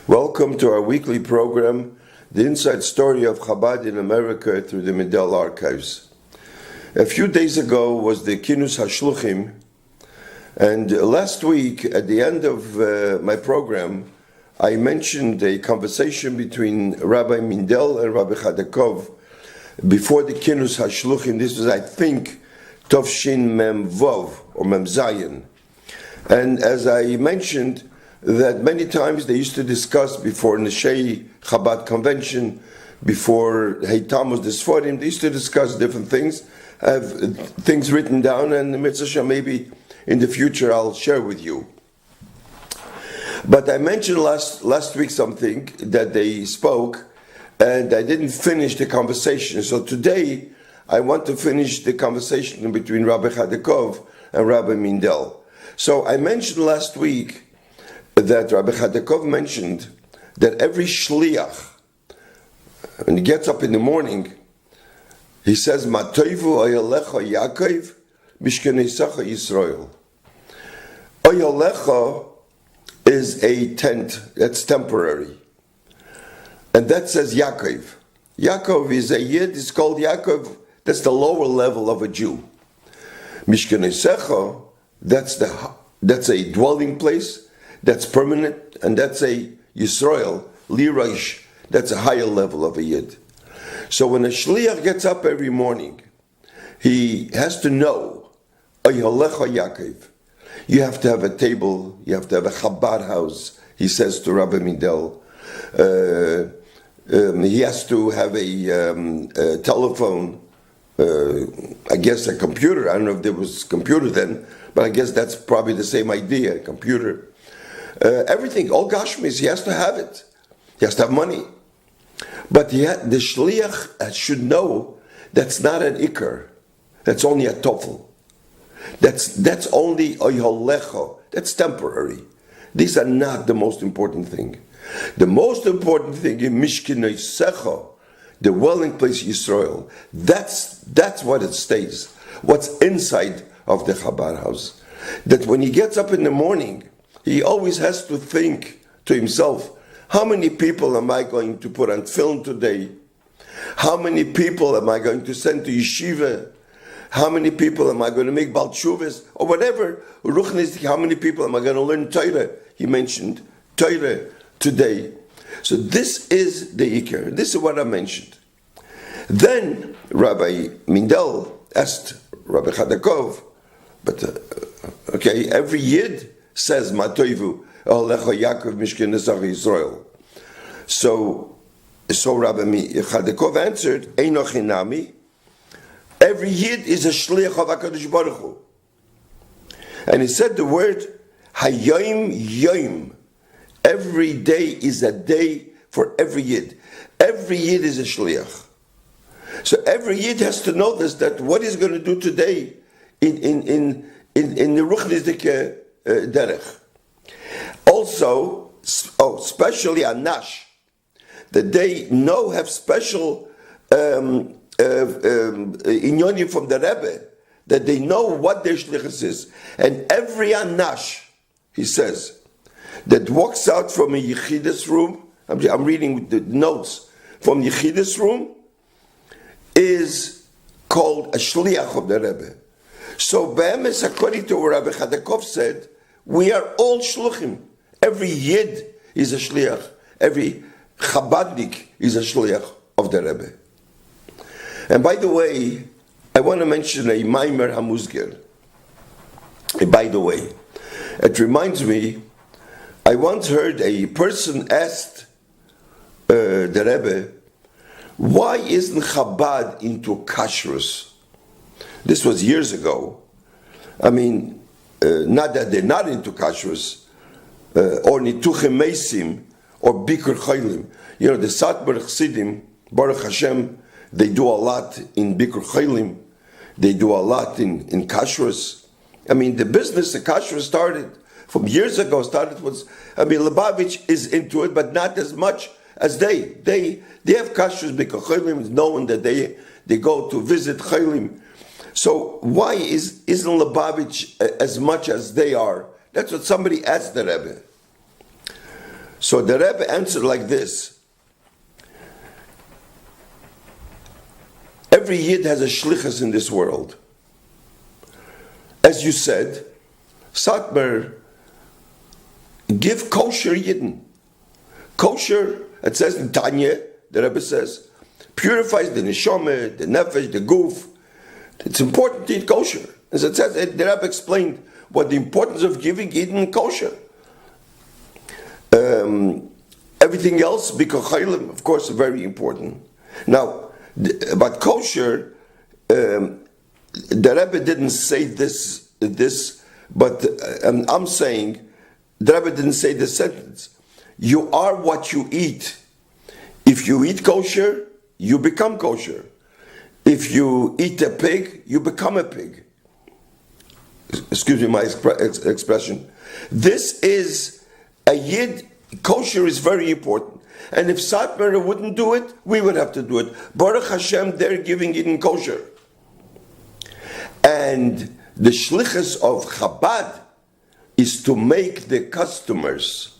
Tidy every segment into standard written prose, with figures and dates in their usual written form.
Welcome to our weekly program, The Inside Story of Chabad in America through the Mindel Archives. A few days ago was the Kinus HaShluchim, and last week, at the end of my program, I mentioned a conversation between Rabbi Mindel and Rabbi Chadakov before the Kinus HaShluchim. This was, I think, Tovshin Mem Vov, or Mem Zayin. And as I mentioned, that many times they used to discuss before Neshei Chabad Convention, before Heitamos Desforim, they used to discuss different things, have things written down, and Mitzvah maybe in the future I'll share with you. But I mentioned last week something that they spoke, and I didn't finish the conversation. So today I want to finish the conversation between Rabbi Chadakov and Rabbi Mindel. So I mentioned last week that Rabbi Chadakov mentioned that every shliach, when he gets up in the morning, he says, Matoivu oyalecha Yaakov, mishkanesacha Yisrael. Oyalecha is a tent that's temporary. And that says Yaakov. Yaakov is a Yid, it's called Yaakov, that's the lower level of a Jew. Mishkanesacha, that's a dwelling place, that's permanent, and that's a Yisrael, Liraish, that's a higher level of a Yid. So when a Shliach gets up every morning, he has to know, Oyalecha Yaakov. You have to have a table, you have to have a Chabad house, he says to Rabbi Mindel. He has to have a telephone, I guess a computer. I don't know if there was a computer then, but I guess that's probably the same idea, a computer. Everything, all Gashmis, he has to have it. He has to have money. But the Shliach should know that's not an Iker. That's only a Tofel. That's only a Yolecho. That's temporary. These are not the most important thing. The most important thing is Mishkinei Secho, the dwelling place Yisrael. That's what it stays. What's inside of the Chabad house. That when he gets up in the morning, he always has to think to himself, how many people am I going to put on film today? How many people am I going to send to yeshiva? How many people am I going to make Bal Tshuvas? Or whatever, Ruchnistik, how many people am I going to learn Torah? He mentioned Torah today. So this is the Iker. This is what I mentioned. Then Rabbi Mindel asked Rabbi Chadakov, but every Yid says Matoivu Olecha Yaakov Mishkanesach Yisrael. So Rabbi Chadakov answered, Einoch Hinami. Every Yid is a shliach of HaKadosh Baruch Hu. And he said the word Hayom Yom. Every day is a day for every Yid. Every Yid is a shliach. So every Yid has to know this, that what he's going to do today in the Ruchnisdik Derech. Also, especially on Nash, that they have special inyonim from the Rebbe, that they know what their shlichus is. And every Anash, he says, that walks out from a Yechidus room, I'm reading the notes, from Yechidus room, is called a shliach of the Rebbe. So, Be'emes, according to what Rabbi Chadakov said, we are all shluchim. Every Yid is a shliach. Every Chabadnik is a shliach of the Rebbe. And by the way, I want to mention a Maimer Hamuzger. By the way, it reminds me, I once heard a person asked the Rebbe, why isn't Chabad into kashrus? This was years ago. I mean, not that they're not into kashrus, or nituchem meisim, or bikur chaylim. You know, the Satmar Chassidim, Baruch Hashem, they do a lot in bikur chaylim. They do a lot in kashrus. I mean, the business of kashrus started from years ago. Lubavitch is into it, but not as much as they have kashrus bikur chaylim. It's known that they go to visit chaylim. So why isn't Lubavitch as much as they are? That's what somebody asked the Rebbe. So the Rebbe answered like this. Every Yid has a shlichus in this world. As you said, Satmar, give kosher Yidden. Kosher, it says in Tanya, the Rebbe says, purifies the neshama, the nefesh, the guf. It's important to eat kosher. As it says, the Rebbe explained what the importance of giving Yidden kosher. Everything else, bikochaylim, of course, very important. Now, about kosher, the Rebbe didn't say this, but I'm saying, the Rebbe didn't say this sentence. You are what you eat. If you eat kosher, you become kosher. If you eat a pig, you become a pig. Excuse me my expression. This is a Yid. Kosher is very important. And if Satmar wouldn't do it, we would have to do it. Baruch Hashem, they're giving it in kosher. And the shlichus of Chabad is to make the customers.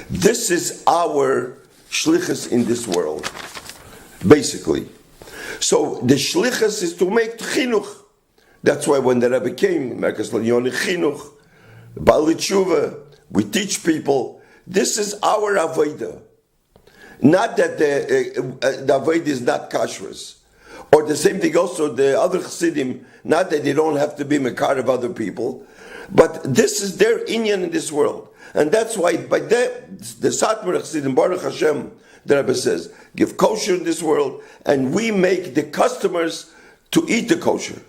This is our shlichus in this world, basically. So the shlichus is to make chinuch. That's why when the Rebbe came, Merkas L'Yoni Chinuch, Bali Tshuva, we teach people. This is our avodah. Not that the avodah is not kashrus. Or the same thing also, the other chassidim, not that they don't have to be mekar of other people, but this is their inyan in this world. And that's why by that, the Satmar chassidim, Baruch Hashem, the Rebbe says, give kosher in this world, and we make the customers to eat the kosher.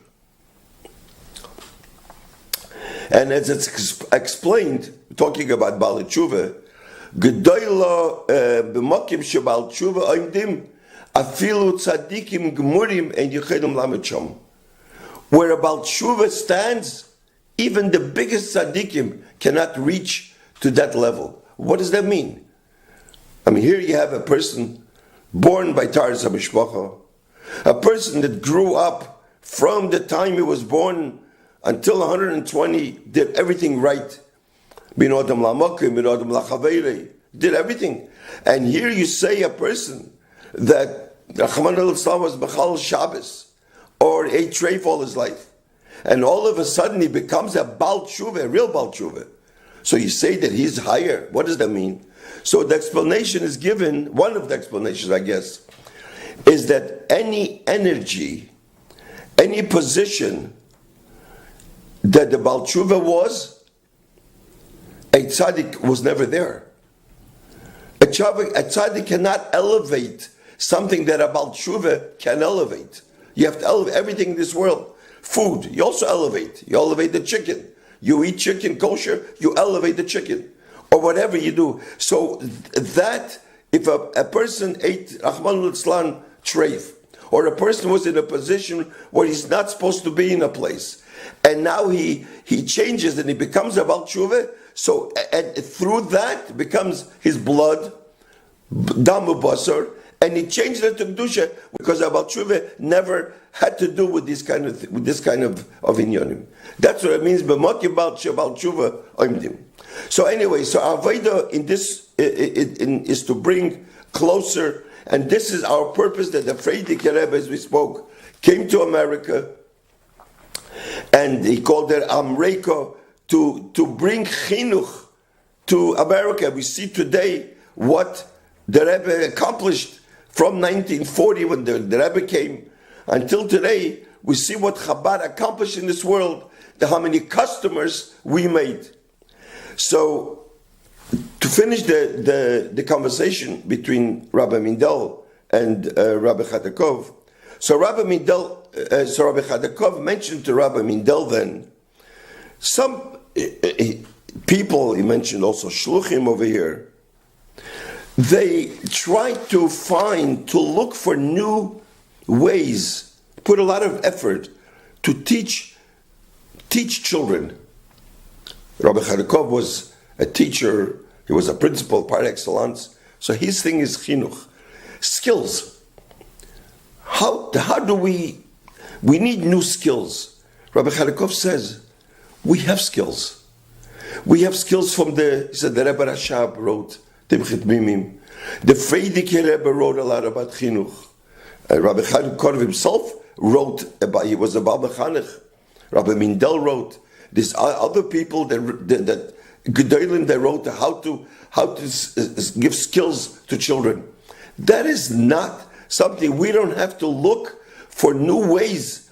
And as it's explained, talking about Bali Tshuva, Gedoyla b'mokim shebal Tshuva oimdim afilu tzadikim gemurim and yichedum lamecham. Where a Bal Tshuva stands, even the biggest tzadikim cannot reach to that level. What does that mean? I mean, here you have a person born by Taras HaMishpacha, a person that grew up from the time he was born until 120, did everything right. Did everything. And here you say a person that Rahman al-Islam was Bechal Shabbos or ate treif all his life. And all of a sudden he becomes a Bal Tshuva, a real Bal Tshuva. So you say that he's higher. What does that mean? So the explanation is given, one of the explanations I guess, is that any energy, any position that the Bal Tshuva was, a tzaddik was never there. A tzaddik cannot elevate something that a Bal Tshuva can elevate. You have to elevate everything in this world. Food, you also elevate. You elevate the chicken. You eat chicken kosher, you elevate the chicken. Or whatever you do. So that, if a person ate Rahman al-Islam treif, or a person was in a position where he's not supposed to be in a place, and now he changes and he becomes a Bal Tshuva, so and through that becomes his blood, damu basar, and he changed it to kedusha because a Bal Tshuva never had to do with this kind of inyanim. That's what it means. B'mokim Bal Tshuva oimdim. So anyway, so our avodah in this is to bring closer, and this is our purpose. That the Frierdiker Rebbe, as we spoke, came to America, and he called it Amreika to bring chinuch to America. We see today what the Rebbe accomplished from 1940 when the Rebbe came until today. We see what Chabad accomplished in this world, how many customers we made. So, to finish the conversation between Rabbi Mindel and Rabbi Chadakov, so Rabbi Chadakov mentioned to Rabbi Mindel then, some people, he mentioned also shluchim over here, they try to look for new ways, put a lot of effort to teach children. Rabbi Chadakov was a teacher, he was a principal par excellence, so his thing is chinuch. Skills. How do we need new skills. Rabbi Chadakov says, we have skills. We have skills he said the Rebbe Rashab wrote dem Chitmimim. The Frierdiker Rebbe wrote a lot about chinuch. Rabbi Chaim Korv himself wrote about, he was a Baba Chanech. Rabbi Mindel wrote. There's other people that Gedolim that wrote how to give skills to children. That is not something, we don't have to look for new ways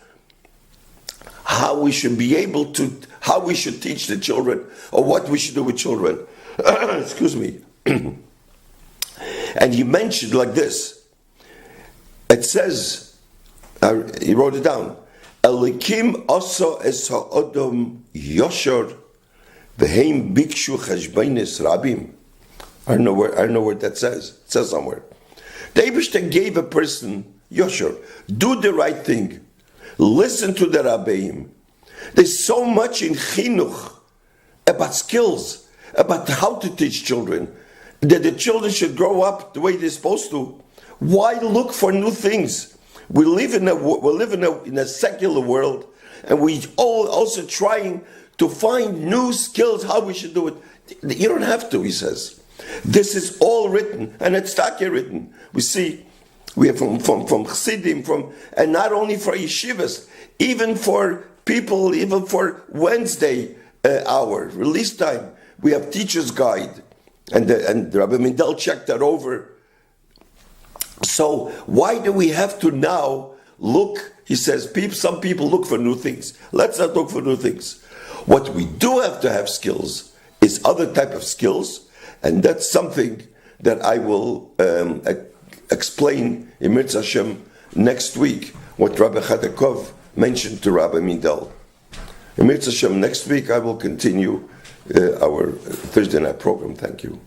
how we should be able to, how we should teach the children or what we should do with children. Excuse me. And he mentioned like this. It says, he wrote it down. Elikim also es ha'odom yosher v'heim bikshu cheshbainis rabim. I don't know where that says. It says somewhere. The Eibishter gave a person yosher. Do the right thing. Listen to the rabbeim. There's so much in chinuch about skills, about how to teach children, that the children should grow up the way they're supposed to. Why look for new things? We live in a secular world, and we all also trying to find new skills how we should do it. You don't have to, he says. This is all written, and it's Taki written. We have from Chassidim, and not only for yeshivas, even for people, even for Wednesday hour release time, we have teacher's guide, and Rabbi Mindel checked that over. So why do we have to now look? He says some people look for new things. Let's not look for new things. What we do have to have skills is other type of skills, and that's something that I will explain in Mirz Hashem next week, what Rabbi Chadakov mentioned to Rabbi Mindel. In Mirz Hashem next week I will continue our Thursday night program. Thank you.